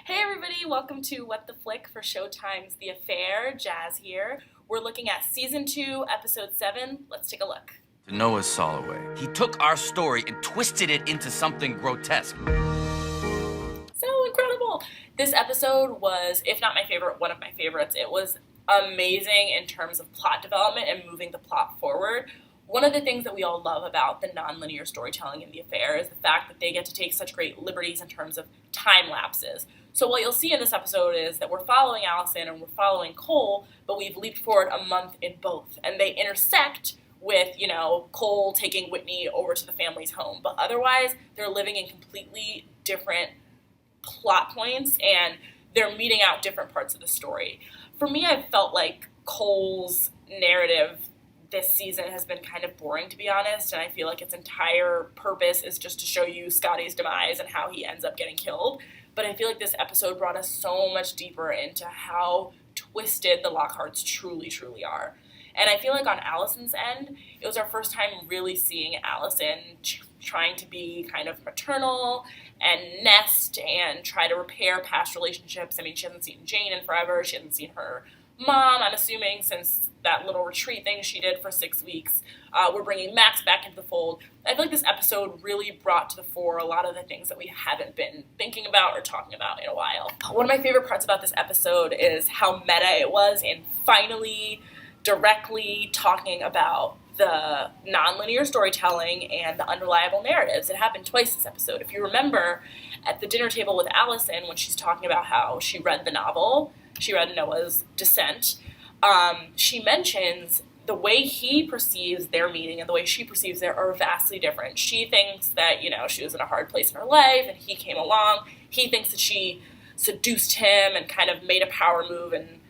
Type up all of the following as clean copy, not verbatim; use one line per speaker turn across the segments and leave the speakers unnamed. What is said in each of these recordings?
Hey everybody, welcome to What the Flick for Showtime's The Affair. Jazz here. We're looking at Season 2, Episode 7. Let's take a look.
To Noah Soloway. He took our story and twisted it into something grotesque.
So incredible! This episode was, if not my favorite, one of my favorites. It was amazing in terms of plot development and moving the plot forward. One of the things that we all love about the nonlinear storytelling in The Affair is the fact that they get to take such great liberties in terms of time lapses. So what you'll see in this episode is that we're following Allison and we're following Cole, but we've leaped forward a month in both. And they intersect with, Cole taking Whitney over to the family's home. But otherwise, they're living in completely different plot points and they're meeting out different parts of the story. For me, I felt like Cole's narrative this season has been kind of boring, to be honest, and I feel like its entire purpose is just to show you Scotty's demise and how he ends up getting killed. But I feel like this episode brought us so much deeper into how twisted the Lockharts truly, truly are. And I feel like on Allison's end, it was our first time really seeing Allison trying to be kind of maternal and nest and try to repair past relationships. I mean, she hasn't seen Jane in forever. She hasn't seen her mom, I'm assuming, since that little retreat thing she did for 6 weeks. We're bringing Max back into the fold. I feel like this episode really brought to the fore a lot of the things that we haven't been thinking about or talking about in a while. One of my favorite parts about this episode is how meta it was in finally directly talking about the nonlinear storytelling and the unreliable narratives. It happened twice this episode. If you remember, at the dinner table with Allison, when she's talking about how she read the novel, she read Noah's Descent, she mentions the way he perceives their meeting and the way she perceives it are vastly different. She thinks that, she was in a hard place in her life and he came along. He thinks that she seduced him and kind of made a power move and,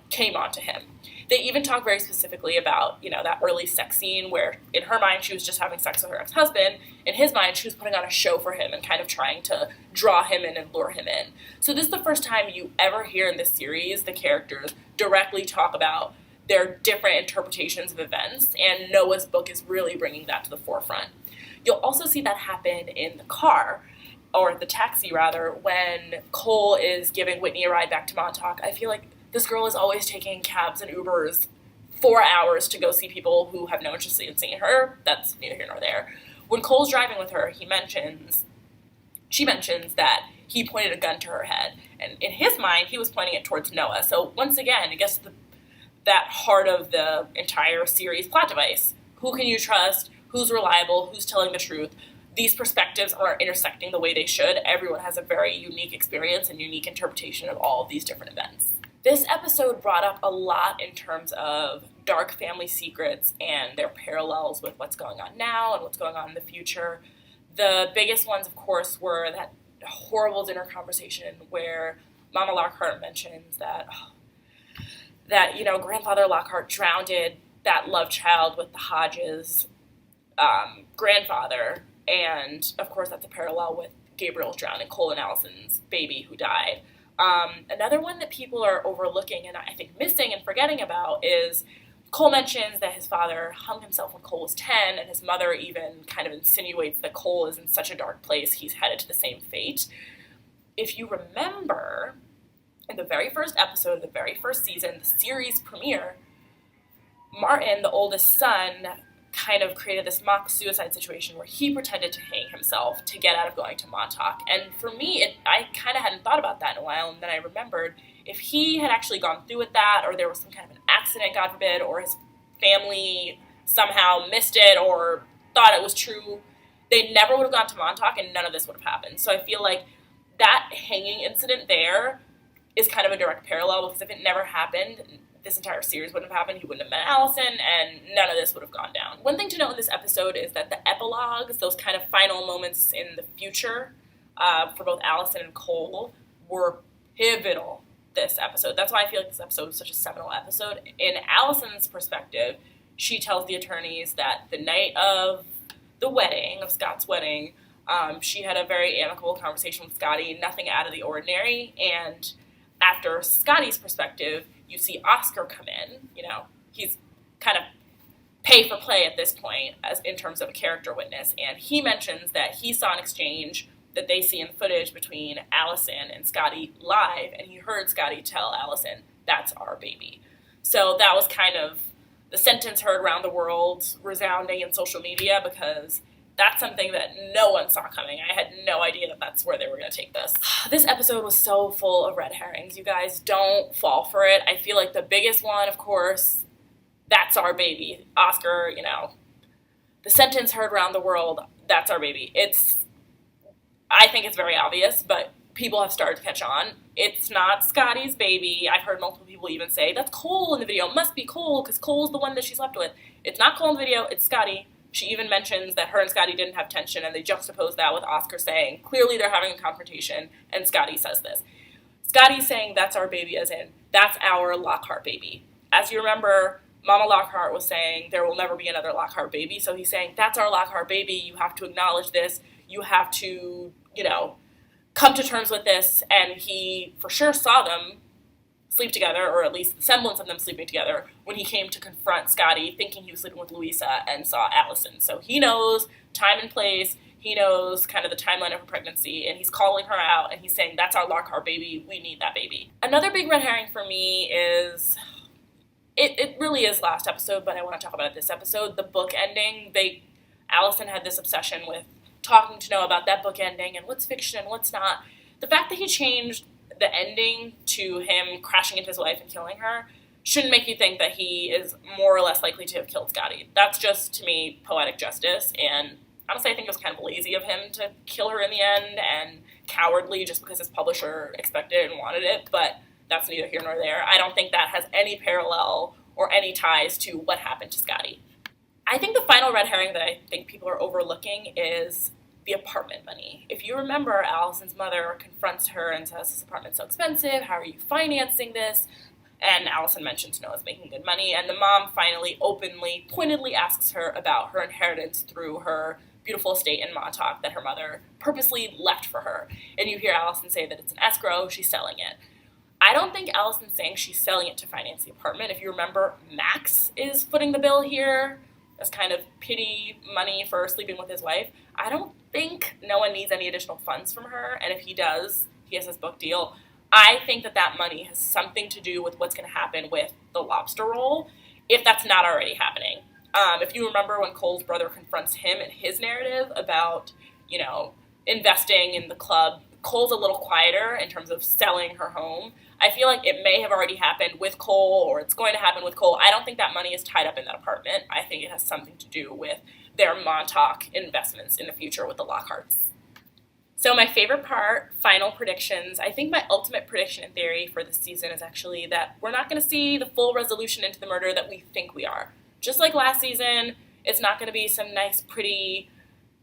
came onto him. They even talk very specifically about, that early sex scene where in her mind she was just having sex with her ex-husband. In his mind, she was putting on a show for him and kind of trying to draw him in and lure him in. So this is the first time you ever hear in this series the characters directly talk about their different interpretations of events, and Noah's book is really bringing that to the forefront. You'll also see that happen in the car, or the taxi rather, when Cole is giving Whitney a ride back to Montauk. I feel like this girl is always taking cabs and Ubers 4 hours to go see people who have no interest in seeing her. That's neither here nor there. When Cole's driving with her, she mentions that he pointed a gun to her head. And in his mind, he was pointing it towards Noah. So once again, I guess that heart of the entire series plot device. Who can you trust? Who's reliable? Who's telling the truth? These perspectives are intersecting the way they should. Everyone has a very unique experience and unique interpretation of all of these different events. This episode brought up a lot in terms of dark family secrets and their parallels with what's going on now and what's going on in the future. The biggest ones, of course, were that horrible dinner conversation where Mama Lockhart mentions that Grandfather Lockhart drowned that love child with the Hodges grandfather. And, of course, that's a parallel with Gabriel's drowning Cole and Allison's baby who died. Another one that people are overlooking and I think missing and forgetting about is Cole mentions that his father hung himself when Cole was 10, and his mother even kind of insinuates that Cole is in such a dark place he's headed to the same fate. If you remember, in the very first episode of the very first season, the series premiere, Martin, the oldest son, kind of created this mock suicide situation where he pretended to hang himself to get out of going to Montauk. And for me, I kind of hadn't thought about that in a while, and then I remembered if he had actually gone through with that, or there was some kind of an accident, God forbid, or his family somehow missed it or thought it was true, they never would have gone to Montauk and none of this would have happened. So I feel like that hanging incident there is kind of a direct parallel, because if it never happened, this entire series wouldn't have happened. He wouldn't have met Allison, and none of this would have gone down. One thing to note in this episode is that the epilogues, those kind of final moments in the future for both Allison and Cole, were pivotal this episode. That's why I feel like this episode was such a seminal episode. In Allison's perspective, she tells the attorneys that the night of the wedding, of Scott's wedding, she had a very amicable conversation with Scotty, nothing out of the ordinary, and after Scotty's perspective, you see Oscar come in. He's kind of pay for play at this point as in terms of a character witness, and he mentions that he saw an exchange that they see in footage between Allison and Scotty live, and he heard Scotty tell Allison, "That's our baby." So that was kind of the sentence heard around the world, resounding in social media, because that's something that no one saw coming. I had no idea that that's where they were going to take this. This episode was so full of red herrings. You guys, don't fall for it. I feel like the biggest one, of course, "That's our baby." Oscar, the sentence heard around the world, "That's our baby." I think it's very obvious, but people have started to catch on. It's not Scotty's baby. I've heard multiple people even say, "That's Cole in the video. It must be Cole, because Cole's the one that she slept with." It's not Cole in the video, it's Scotty. She even mentions that her and Scotty didn't have tension, and they juxtapose that with Oscar saying, clearly they're having a confrontation, and Scotty says this. Scotty's saying, "That's our baby," as in, that's our Lockhart baby. As you remember, Mama Lockhart was saying there will never be another Lockhart baby, so he's saying, that's our Lockhart baby, you have to acknowledge this, you have to, come to terms with this, and he for sure saw them sleep together, or at least the semblance of them sleeping together, when he came to confront Scotty, thinking he was sleeping with Louisa, and saw Allison. So he knows time and place, he knows kind of the timeline of her pregnancy, and he's calling her out, and he's saying, "That's our Lockhart baby, we need that baby." Another big red herring for me is, it really is last episode, but I want to talk about it this episode, the book ending. Allison had this obsession with talking to Noah about that book ending, and what's fiction and what's not. The fact that he changed the ending to him crashing into his wife and killing her shouldn't make you think that he is more or less likely to have killed Scotty. That's just, to me, poetic justice, and honestly, I think it was kind of lazy of him to kill her in the end, and cowardly just because his publisher expected it and wanted it, but that's neither here nor there. I don't think that has any parallel or any ties to what happened to Scotty. I think the final red herring that I think people are overlooking is the apartment money. If you remember, Allison's mother confronts her and says, "This apartment's so expensive, how are you financing this?" And Allison mentions Noah's making good money, and the mom finally, openly, pointedly asks her about her inheritance through her beautiful estate in Montauk that her mother purposely left for her. And you hear Allison say that it's an escrow, she's selling it. I don't think Allison's saying she's selling it to finance the apartment. If you remember, Max is footing the bill here as kind of pity money for sleeping with his wife. I don't think Noah needs any additional funds from her, and if he does, he has his book deal. I think that money has something to do with what's going to happen with the lobster roll, if that's not already happening. If you remember when Cole's brother confronts him in his narrative about, investing in the club, Cole's a little quieter in terms of selling her home. I feel like it may have already happened with Cole, or it's going to happen with Cole. I don't think that money is tied up in that apartment. I think it has something to do with their Montauk investments in the future with the Lockharts. So my favorite part, final predictions. I think my ultimate prediction in theory for this season is actually that we're not going to see the full resolution into the murder that we think we are. Just like last season, it's not going to be some nice, pretty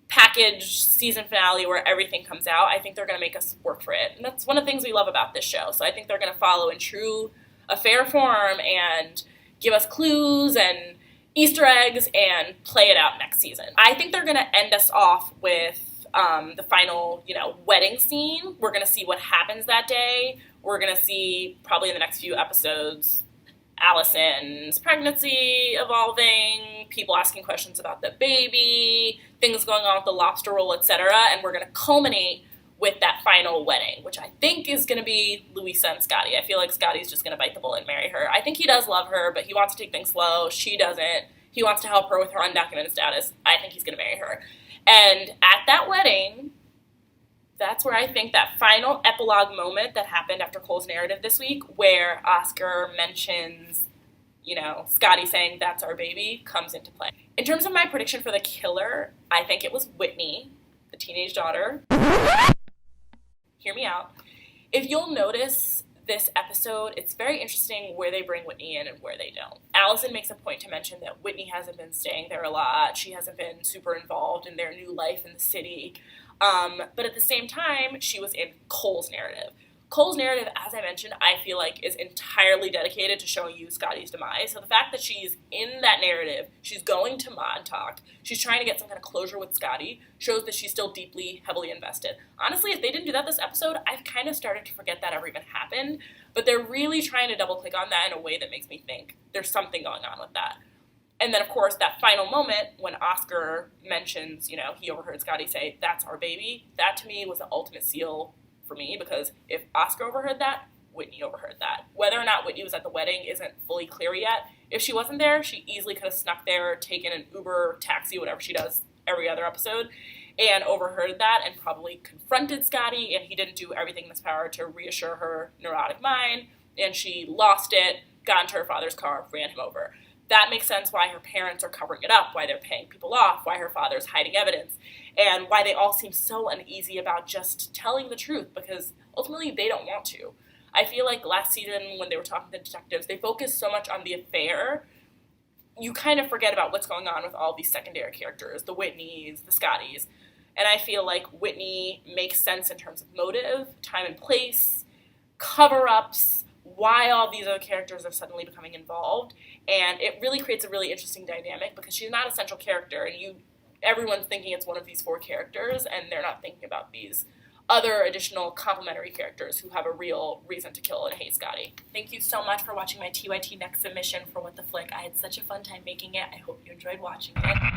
package season finale where everything comes out. I think they're going to make us work for it. And that's one of the things we love about this show. So I think they're going to follow in true affair form and give us clues and Easter eggs and play it out next season. I think they're going to end us off with the final, wedding scene. We're going to see what happens that day. We're going to see, probably in the next few episodes, Allison's pregnancy evolving, people asking questions about the baby, things going on with the lobster roll, etc. And we're going to culminate with that final wedding, which I think is going to be Louisa and Scotty. I feel like Scotty's just going to bite the bullet and marry her. I think he does love her, but he wants to take things slow. She doesn't. He wants to help her with her undocumented status. I think he's going to marry her. And at that wedding, that's where I think that final epilogue moment that happened after Cole's narrative this week, where Oscar mentions, Scotty saying, "That's our baby," comes into play. In terms of my prediction for the killer, I think it was Whitney, the teenage daughter. Hear me out. If you'll notice this episode, it's very interesting where they bring Whitney in and where they don't. Allison makes a point to mention that Whitney hasn't been staying there a lot. She hasn't been super involved in their new life in the city. But at the same time, she was in Cole's narrative. Cole's narrative, as I mentioned, I feel like is entirely dedicated to showing you Scotty's demise. So the fact that she's in that narrative, she's going to Montauk, she's trying to get some kind of closure with Scotty, shows that she's still deeply, heavily invested. Honestly, if they didn't do that this episode, I've kind of started to forget that ever even happened. But they're really trying to double click on that in a way that makes me think there's something going on with that. And then, of course, that final moment when Oscar mentions, he overheard Scotty say, "That's our baby," that to me was the ultimate seal for me, because if Oscar overheard that, Whitney overheard that. Whether or not Whitney was at the wedding isn't fully clear yet. If she wasn't there, she easily could have snuck there, taken an Uber, taxi, whatever she does every other episode, and overheard that and probably confronted Scotty, and he didn't do everything in his power to reassure her neurotic mind, and she lost it, got into her father's car, ran him over. That makes sense why her parents are covering it up, why they're paying people off, why her father's hiding evidence, and why they all seem so uneasy about just telling the truth, because ultimately they don't want to. I feel like last season when they were talking to detectives, they focused so much on the affair, you kind of forget about what's going on with all these secondary characters, the Whitneys, the Scottys. And I feel like Whitney makes sense in terms of motive, time and place, cover-ups, why all these other characters are suddenly becoming involved. And it really creates a really interesting dynamic, because she's not a central character, and everyone's thinking it's one of these four characters, and they're not thinking about these other additional complementary characters who have a real reason to kill and hate Scotty. Thank you so much for watching my TYT Next submission for What the Flick. I had such a fun time making it. I hope you enjoyed watching it.